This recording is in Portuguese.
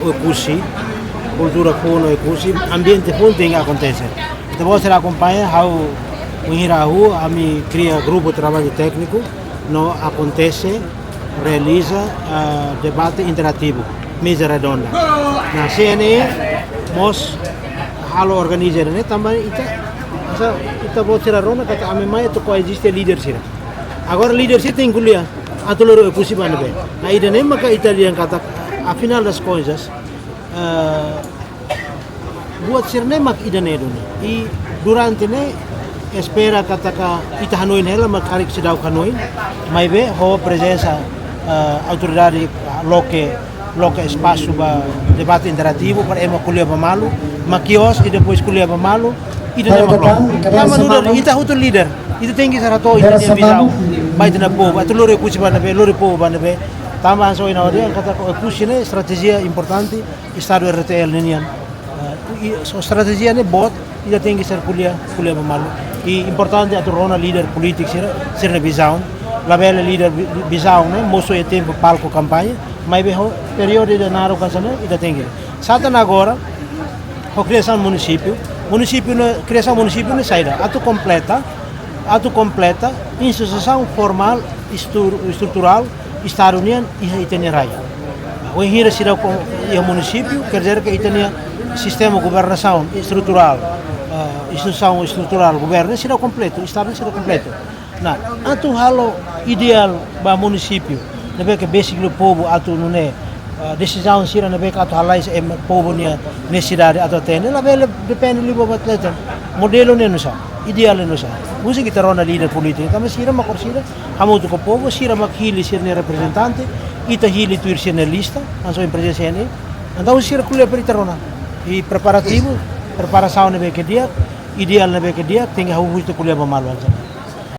O Cusi, cultura pun o Cusi, ambiente pun tem que acontecer. Então você acompanha how o Hirahu, a mi cria grupo de trabalho técnico, não acontece, realiza debate interativo, mesa redonda. Na CNE, nós halo organizar, né? Também ita buat sira rona kata ame mai to coexiste leadership. Agora leadership tem kuliah, atulur o Cusi bana be. Na ida nem maka italian kata afinal das coisas, buat sirnemak idanedo e durante ne espera kataka ita Hanoi nela makarik sidau Hanoi mai be ho presença autoridade loke espaço ba debate interativo para ema kuliah pamalu makios e depois kuliah pamalu ida ne maklok tama nuda ita hutu leader itu tinggi sarato ita dia bisau mai tena po atulur Cusi bana be lori po bana be tama so ina dia kata Cusi ne strategia importante estado RTL ninian so strategia ne bot ida tinggi ser kuliah pemalu e importante atu rona leader politik sir ne bisau la bela leader bisau ne moso e tempo palco campanha mai be ho período de naro kasana ida tinggi satan agora ho criação município criação município ne saída atu completa instituição formal estrutural Estado União e Itinerai. O Hira sirau com o município quer dizer que Itinerai sistema de governação estrutural, instituição estrutural, governo sirau completo, Estado sirau completo. Na, atu halo ideal ba município, nabe que basic do povo atu nune decisão sira nabe que atu halais é povo ne cidade atu tem, la bela depende libo batleta. Modelo ne nusa, ideal ne nusa. Musi kita rona leader politik, kami sira makor sira, hamu tu ko povo sira makhili sira ne representante, ita hili tuir sira ne lista, anso em presença ne. Então sira kuliah perita rona. E preparação ne be que dia, ideal ne be que dia, tem que hawu kuliah pamalu.